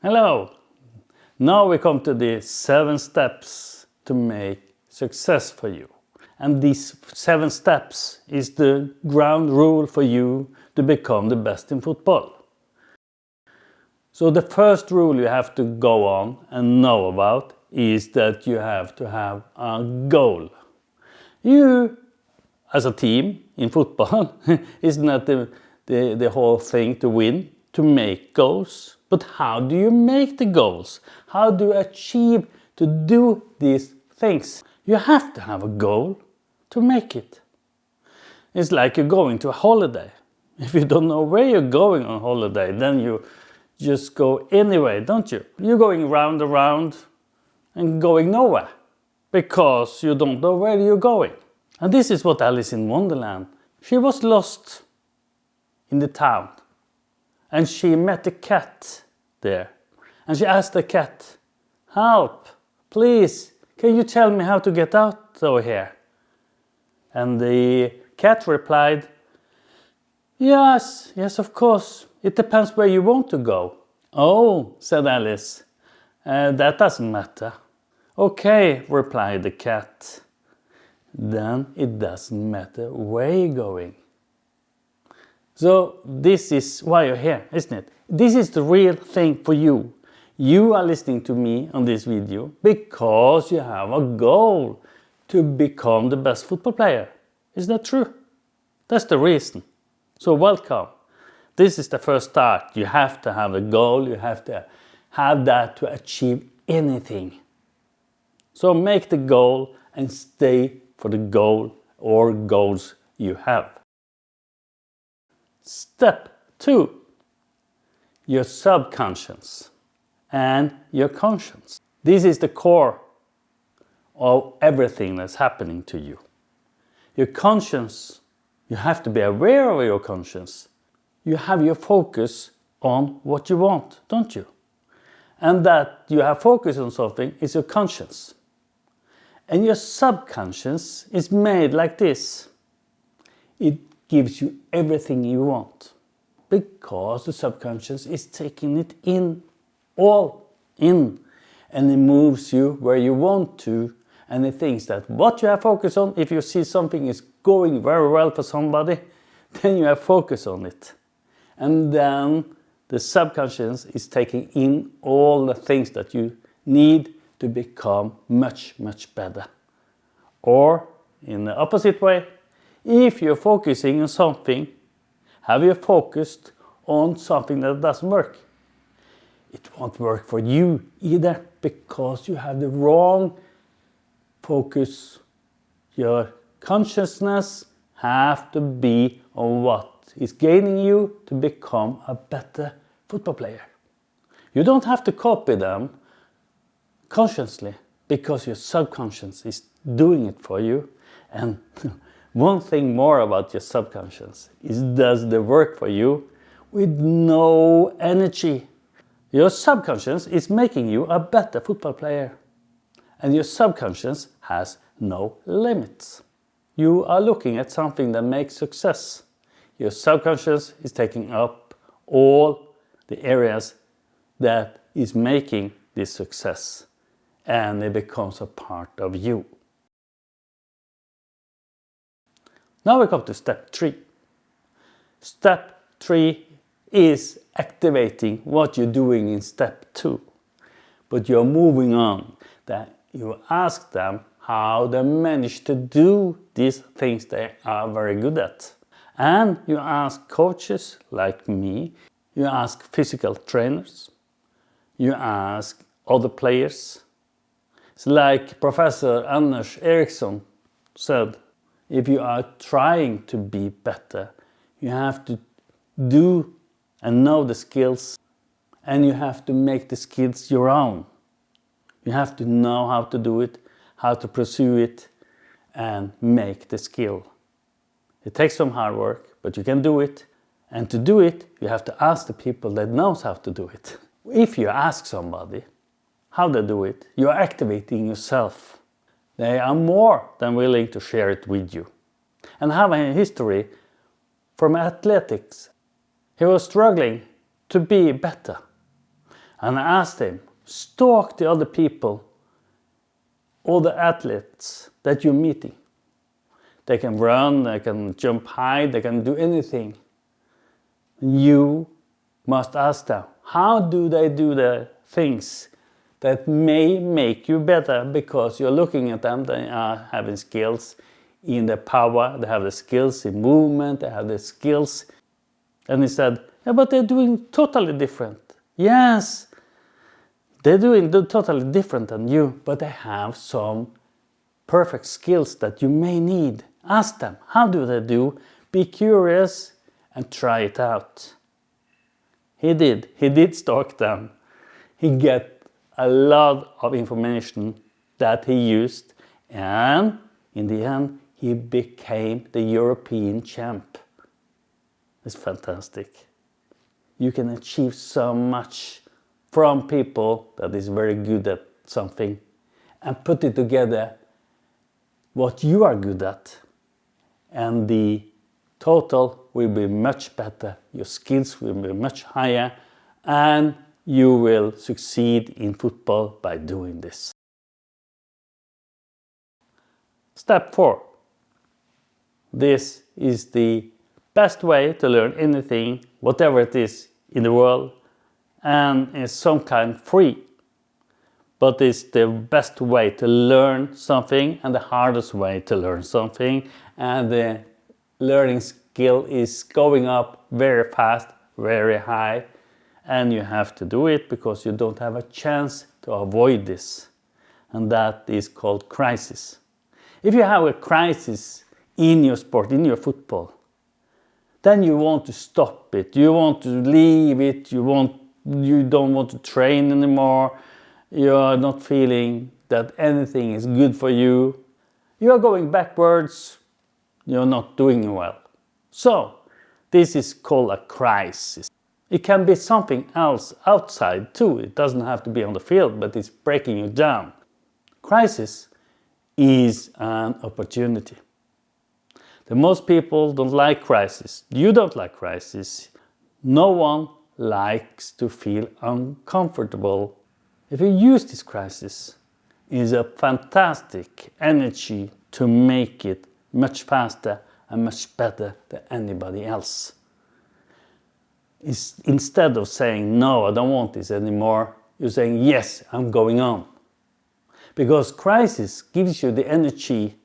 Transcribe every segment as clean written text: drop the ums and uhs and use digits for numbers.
Hello! Now we come to the 7 steps to make success for you. And these 7 steps is the ground rule for you to become the best in football. So the first rule you have to go on and know about is that you have to have a goal. You, as a team in football, isn't that the whole thing to win, to make goals? But how do you make the goals? How do you achieve to do these things? You have to have a goal to make it. It's like you're going to a holiday. If you don't know where you're going on holiday, then you just go anyway, don't you? You're going round and round and going nowhere because you don't know where you're going. And this is what Alice in Wonderland. She was lost in the town. And she met a cat there. And she asked the cat, "Help, please, can you tell me how to get out over here?" And the cat replied, Yes, of course. It depends where you want to go." "Oh," said Alice, "that doesn't matter." "Okay," replied the cat. "Then it doesn't matter where you're going." So this is why you're here, isn't it? This is the real thing for you. You are listening to me on this video because you have a goal to become the best football player. Is that true? That's the reason. So welcome. This is the first start. You have to have a goal. You have to have that to achieve anything. So make the goal and stay for the goal or goals you have. Step 2. Your subconscious and your conscience. This is the core of everything that's happening to you. Your conscience, you have to be aware of your conscience. You have your focus on what you want, don't you? And that you have focus on something is your conscience. And your subconscious is made like this. It gives you everything you want because the subconscious is taking it all in, and it moves you where you want to, and it thinks that what you have focus on, if you see something is going very well for somebody, then you have focus on it. And then the subconscious is taking in all the things that you need to become much better. Or in the opposite way, if you're focusing on something, have you focused on something that doesn't work? It won't work for you either because you have the wrong focus. Your consciousness have to be on what is gaining you to become a better football player. You don't have to copy them consciously because your subconscious is doing it for you. And one thing more about your subconscious is it does the work for you with no energy. Your subconscious is making you a better football player. And your subconscious has no limits. You are looking at something that makes success. Your subconscious is taking up all the areas that is making this success. And it becomes a part of you. Now we come to step 3. Step 3 is activating what you're doing in step 2. But you're moving on. That you ask them how they manage to do these things they are very good at. And you ask coaches like me, you ask physical trainers, you ask other players. It's like Professor Anders Ericsson said, if you are trying to be better, you have to do and know the skills, and you have to make the skills your own. You have to know how to do it, how to pursue it, and make the skill. It takes some hard work, but you can do it. And to do it, you have to ask the people that knows how to do it. If you ask somebody how they do it, you are activating yourself. They are more than willing to share it with you. And have a history from athletics. He was struggling to be better. And I asked him, stalk the other people, all the athletes that you're meeting. They can run, they can jump high, they can do anything. You must ask them, how do they do the things that may make you better? Because you're looking at them, they are having skills in the power, they have the skills in movement, they have the skills. And he said, yeah, but they're doing totally different. Yes, they're doing totally different than you, but they have some perfect skills that you may need. Ask them, how do they do? Be curious and try it out. He did stalk them. He got a lot of information that he used, and in the end, he became the European champ. It's fantastic. You can achieve so much from people that is very good at something and put it together what you are good at, and the total will be much better, your skills will be much higher, and you will succeed in football by doing this. Step 4. This is the best way to learn anything, whatever it is in the world, and is some kind free. But it's the best way to learn something and the hardest way to learn something, and the learning skill is going up very fast, very high, and you have to do it because you don't have a chance to avoid this, and that is called crisis. If you have a crisis in your sport, in your football, then you want to stop it, you want to leave it, you don't want to train anymore, you are not feeling that anything is good for you, you are going backwards, you're not doing well. So, this is called a crisis. It can be something else outside too, it doesn't have to be on the field, but it's breaking you down. Crisis is an opportunity. The most people don't like crisis. You don't like crisis. No one likes to feel uncomfortable. If you use this crisis, it's a fantastic energy to make it much faster and much better than anybody else. Instead of saying, no, I don't want this anymore, you're saying, yes, I'm going on. Because crisis gives you the energy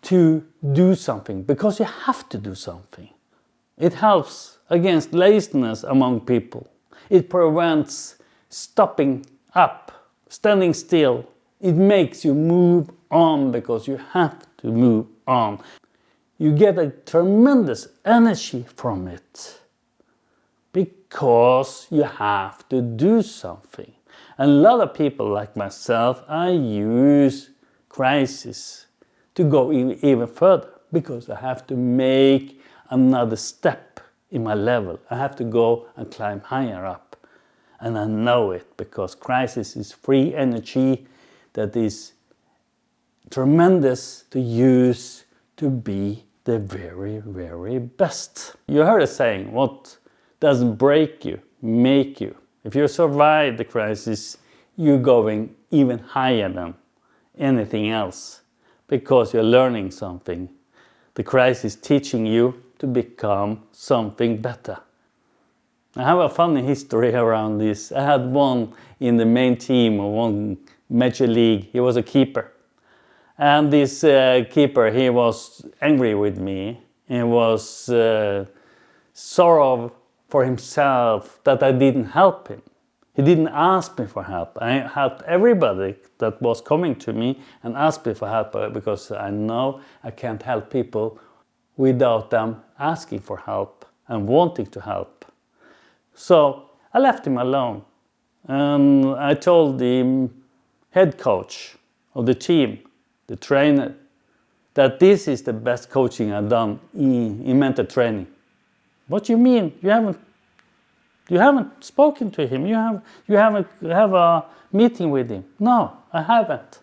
to do something, because you have to do something. It helps against laziness among people. It prevents stopping up, standing still. It makes you move on because you have to move on. You get a tremendous energy from it because you have to do something. And a lot of people like myself, I use crisis to go even further because I have to make another step in my level. I have to go and climb higher up. And I know it because crisis is free energy that is tremendous to use to be the very, very best. You heard a saying, what doesn't break you, make you. If you survive the crisis, you're going even higher than anything else because you're learning something. The crisis is teaching you to become something better. I have a funny history around this. I had one in the main team of one major league. He was a keeper. And this keeper, he was angry with me. He was sorrow for himself that I didn't help him. He didn't ask me for help. I helped everybody that was coming to me and asked me for help because I know I can't help people without them asking for help and wanting to help. So I left him alone and I told the head coach of the team, the trainer, that this is the best coaching I've done in mental training. What do you mean? You haven't spoken to him. You haven't have a meeting with him. No, I haven't.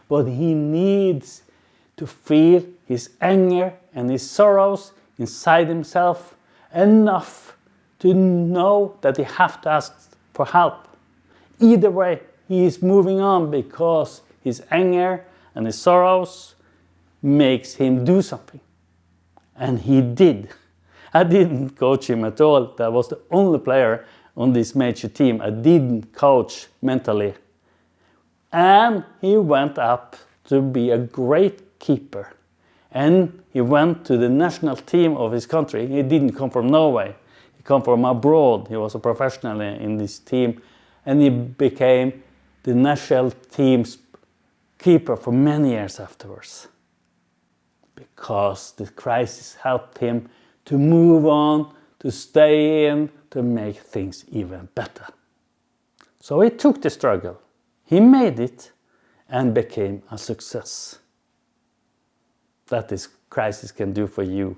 But he needs to feel his anger and his sorrows inside himself enough to know that he has to ask for help. either way, he is moving on because his anger and his sorrows makes him do something. And he did. I didn't coach him at all. That was the only player on this major team I didn't coach mentally. And he went up to be a great keeper. And he went to the national team of his country. He didn't come from Norway. He came from abroad. He was a professional in this team. And he became the national team's keeper for many years afterwards. Because the crisis helped him to move on, to stay in, to make things even better. So he took the struggle. He made it and became a success. That is crisis can do for you.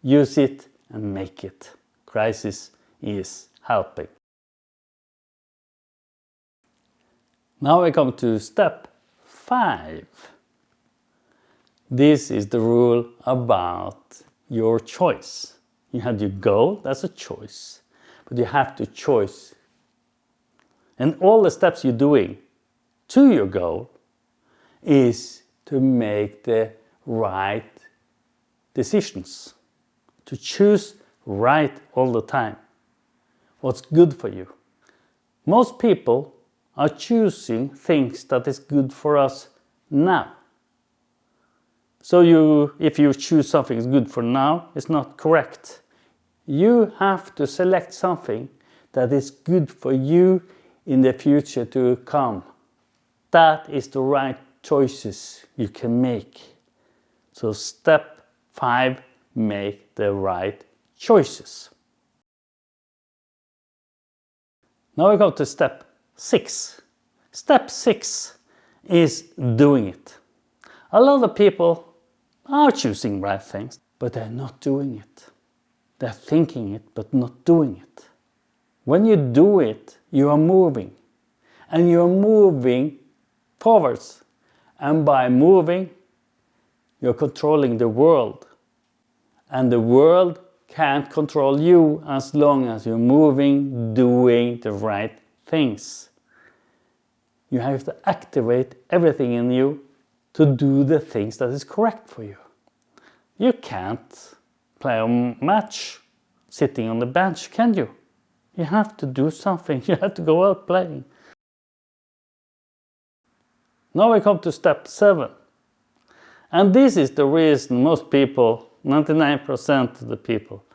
Use it and make it. Crisis is helping. Now we come to step 5. This is the rule about your choice. You had your goal, that's a choice. But you have to choose. And all the steps you're doing to your goal is to make the right decisions. To choose right all the time. What's good for you. Most people are choosing things that is good for us now. So if you choose something is good for now, it's not correct. You have to select something that is good for you in the future to come. That is the right choices you can make. So step 5, make the right choices. Now we go to step 6. Step 6 is doing it. A lot of people are choosing right things, but they're not doing it. They're thinking it, but not doing it. When you do it, you are moving. And you are moving forwards. And by moving, you're controlling the world. And the world can't control you as long as you're moving, doing the right things. You have to activate everything in you to do the things that is correct for you. You can't play a match sitting on the bench, can you? You have to do something. You have to go out playing. Now we come to step 7. And this is the reason most people, 99% of the people,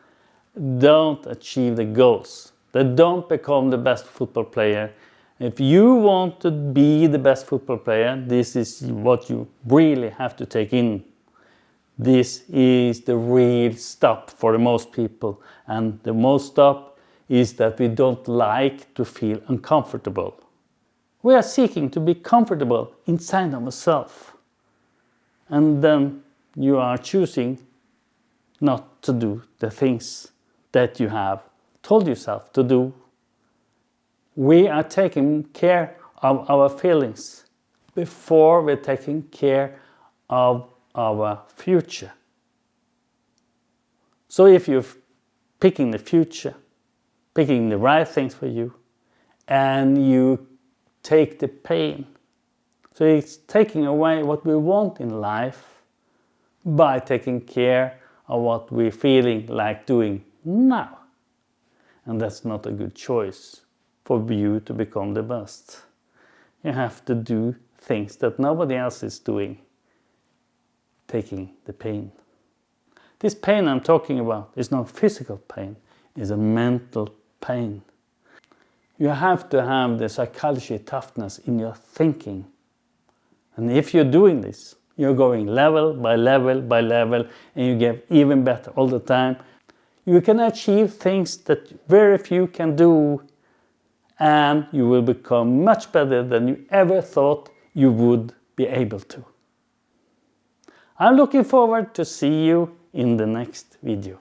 don't achieve the goals. They don't become the best football player. If you want to be the best football player, this is what you really have to take in. This is the real stop for the most people. And the most stop is that we don't like to feel uncomfortable. We are seeking to be comfortable inside of ourselves. And then you are choosing not to do the things that you have told yourself to do. We are taking care of our feelings before we're taking care of our future. So if you're picking the future, picking the right things for you, and you take the pain, so it's taking away what we want in life by taking care of what we're feeling like doing now. And that's not a good choice for you to become the best. You have to do things that nobody else is doing, taking the pain. This pain I'm talking about is not physical pain, it's a mental pain. You have to have the psychology toughness in your thinking. And if you're doing this, you're going level by level by level, and you get even better all the time. You can achieve things that very few can do, and you will become much better than you ever thought you would be able to. I'm looking forward to see you in the next video.